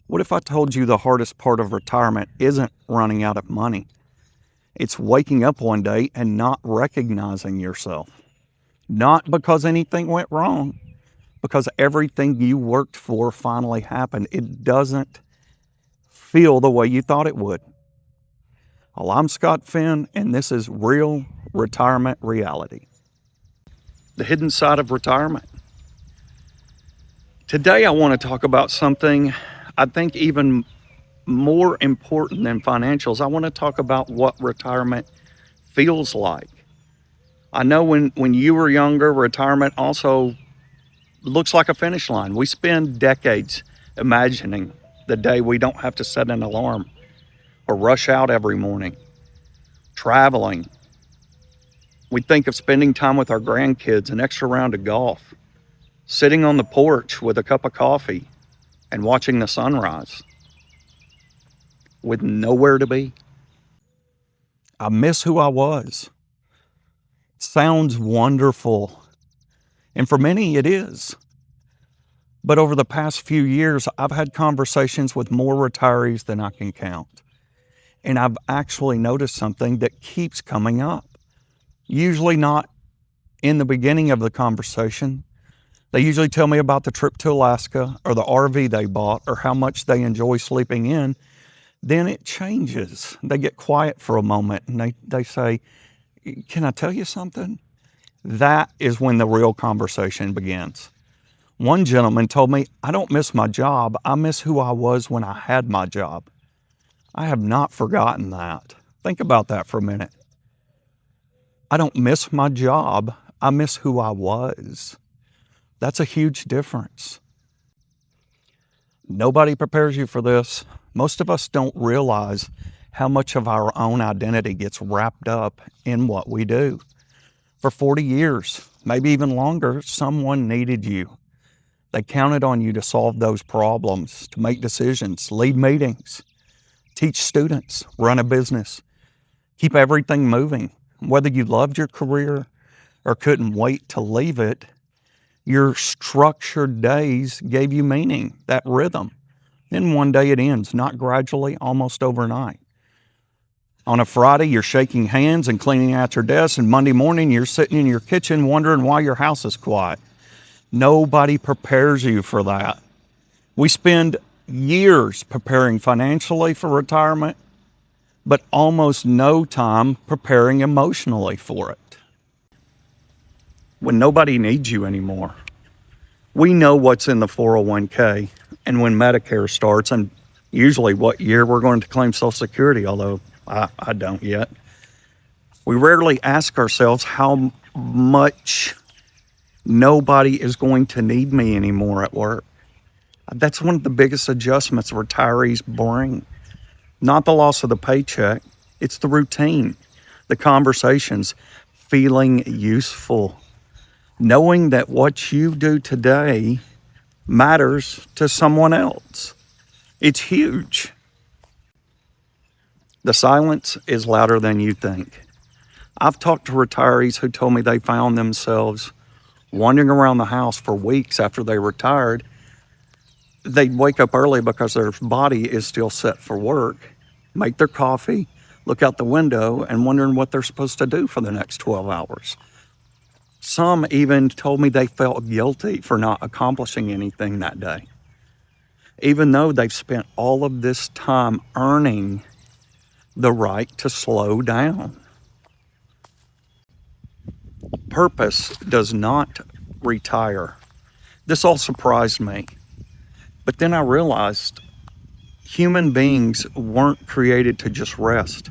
What if I told you the hardest part of retirement isn't running out of money? It's waking up one day and not recognizing yourself. Not because anything went wrong, because everything you worked for finally happened. It doesn't feel the way you thought it would. Well, I'm Scott Finn, and this is Real Retirement Reality. The hidden side of retirement. Today, I want to talk about something I think even more important than financials. I want to talk about what retirement feels like. I know when you were younger, retirement also looks like a finish line. We spend decades imagining the day we don't have to set an alarm or rush out every morning, traveling. We think of spending time with our grandkids, an extra round of golf, sitting on the porch with a cup of coffee and watching the sunrise with nowhere to be. I miss who I was. Sounds wonderful. And for many, it is. But over the past few years, I've had conversations with more retirees than I can count. And I've actually noticed something that keeps coming up. Usually not in the beginning of the conversation. They usually tell me about the trip to Alaska or the RV they bought or how much they enjoy sleeping in. Then it changes. They get quiet for a moment and they say, "Can I tell you something?" That is when the real conversation begins. One gentleman told me, "I don't miss my job. I miss who I was when I had my job." I have not forgotten that. Think about that for a minute. I don't miss my job. I miss who I was. That's a huge difference. Nobody prepares you for this. Most of us don't realize how much of our own identity gets wrapped up in what we do. For 40 years, maybe even longer, someone needed you. They counted on you to solve those problems, to make decisions, lead meetings, teach students, run a business, keep everything moving. Whether you loved your career or couldn't wait to leave it, your structured days gave you meaning, that rhythm. Then one day it ends, not gradually, almost overnight. On a Friday, you're shaking hands and cleaning out your desk, and Monday morning, you're sitting in your kitchen wondering why your house is quiet. Nobody prepares you for that. We spend years preparing financially for retirement, but almost no time preparing emotionally for it. When nobody needs you anymore, we know what's in the 401k and when Medicare starts, and usually what year we're going to claim Social Security, although I don't yet. We rarely ask ourselves how much nobody is going to need me anymore at work. That's one of the biggest adjustments retirees bring. Not the loss of the paycheck, it's the routine, the conversations, feeling useful, knowing that what you do today matters to someone else. It's huge. The silence is louder than you think. I've talked to retirees who told me they found themselves wandering around the house for weeks after they retired. They'd wake up early because their body is still set for work, make their coffee, look out the window, and wondering what they're supposed to do for the next 12 hours. Some even told me they felt guilty for not accomplishing anything that day, even though they've spent all of this time earning the right to slow down. Purpose does not retire. This all surprised me. But then I realized human beings weren't created to just rest.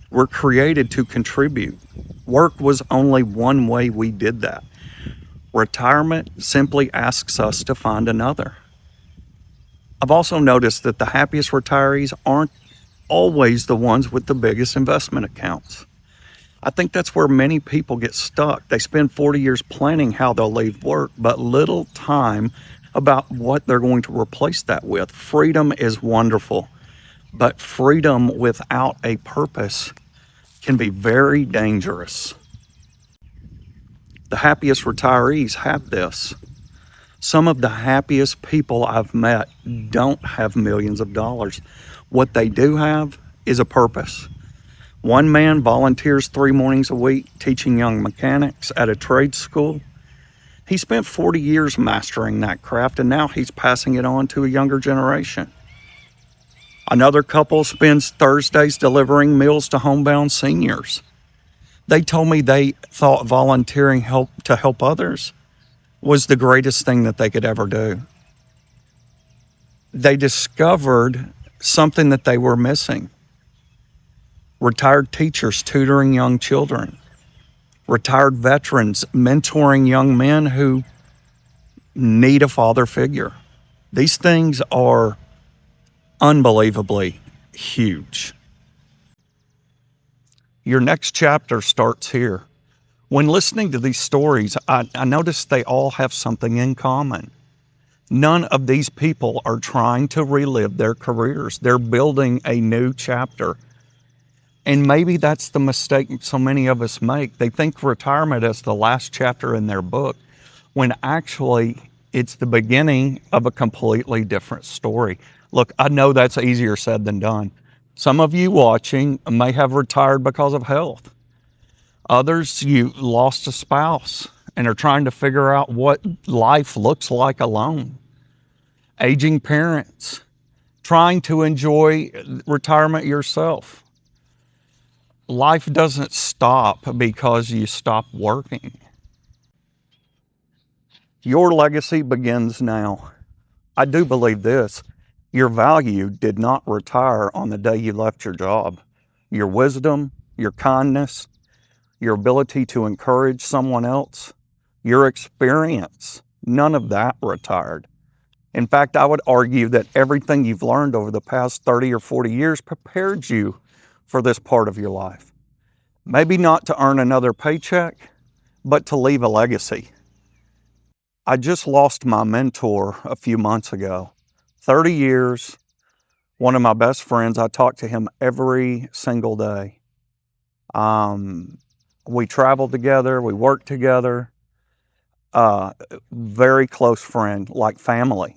We're created to contribute. Work was only one way we did that. Retirement simply asks us to find another. I've also noticed that the happiest retirees aren't always the ones with the biggest investment accounts. I think that's where many people get stuck. They spend 40 years planning how they'll leave work, but little time about what they're going to replace that with. Freedom is wonderful, but freedom without a purpose can be very dangerous. The happiest retirees have this. Some of the happiest people I've met don't have millions of dollars. What they do have is a purpose. One man volunteers 3 mornings a week teaching young mechanics at a trade school. He spent 40 years mastering that craft, and now he's passing it on to a younger generation. Another couple spends Thursdays delivering meals to homebound seniors. They told me they thought volunteering to help others was the greatest thing that they could ever do. They discovered something that they were missing. Retired teachers tutoring young children, retired veterans mentoring young men who need a father figure. These things are unbelievably huge. Your next chapter starts here. When listening to these stories, I noticed they all have something in common. None of these people are trying to relive their careers. They're building a new chapter. And maybe that's the mistake so many of us make. They think retirement is the last chapter in their book, when actually it's the beginning of a completely different story. Look, I know that's easier said than done. Some of you watching may have retired because of health. Others, you lost a spouse and are trying to figure out what life looks like alone. Aging parents, trying to enjoy retirement yourself. Life doesn't stop because you stop working. Your legacy begins now. I do believe this. Your value did not retire on the day you left your job. Your wisdom, your kindness, your ability to encourage someone else, your experience, none of that retired. In fact, I would argue that everything you've learned over the past 30 or 40 years prepared you for this part of your life. Maybe not to earn another paycheck, but to leave a legacy. I just lost my mentor a few months ago. 30 years, one of my best friends. I talk to him every single day. We traveled together, we worked together. Very close friend, like family.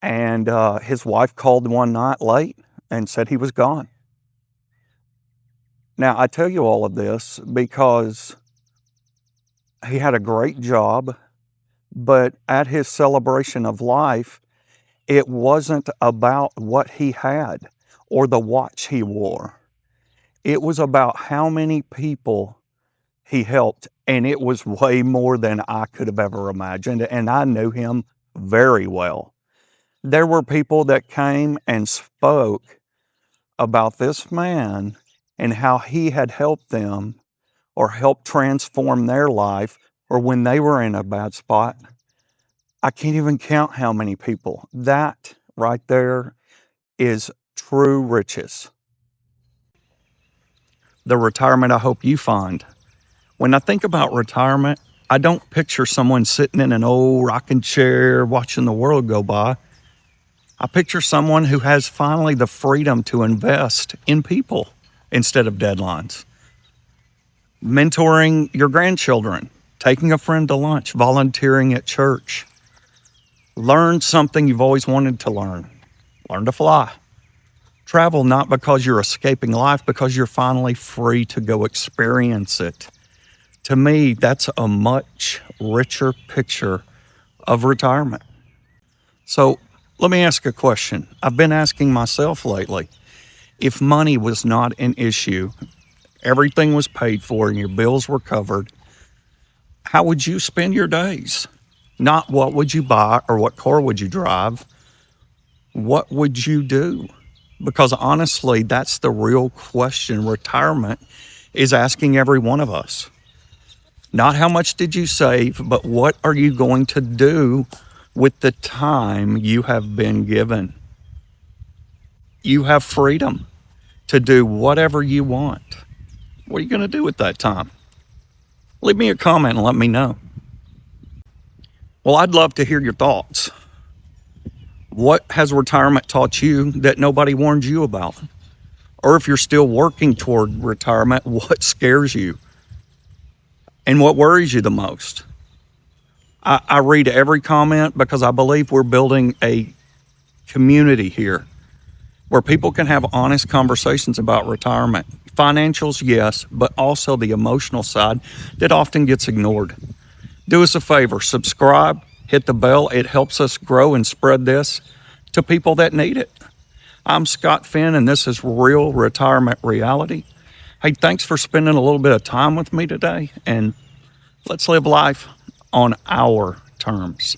And his wife called one night late and said he was gone. Now, I tell you all of this because he had a great job, but at his celebration of life, it wasn't about what he had or the watch he wore. It was about how many people he helped, and it was way more than I could have ever imagined, and I knew him very well. There were people that came and spoke about this man and how he had helped them or helped transform their life, or when they were in a bad spot. I can't even count how many people. That right there is true riches. The retirement I hope you find. When I think about retirement, I don't picture someone sitting in an old rocking chair watching the world go by. I picture someone who has finally the freedom to invest in people instead of deadlines. Mentoring your grandchildren, taking a friend to lunch, volunteering at church. Learn something you've always wanted to learn. Learn to fly. Travel not because you're escaping life, because you're finally free to go experience it. To me, that's a much richer picture of retirement. So let me ask a question. I've been asking myself lately, if money was not an issue, everything was paid for and your bills were covered, how would you spend your days? Not what would you buy or what car would you drive? What would you do? Because honestly, that's the real question retirement is asking every one of us. Not how much did you save, but what are you going to do with the time you have been given? You have freedom to do whatever you want. What are you going to do with that time? Leave me a comment and let me know. Well, I'd love to hear your thoughts. What has retirement taught you that nobody warned you about? Or if you're still working toward retirement, what scares you? And what worries you the most? I read every comment because I believe we're building a community here where people can have honest conversations about retirement. Financials, yes, but also the emotional side that often gets ignored. Do us a favor, subscribe, hit the bell. It helps us grow and spread this to people that need it. I'm Scott Finn, and this is Real Retirement Reality. Hey, thanks for spending a little bit of time with me today, and let's live life on our terms.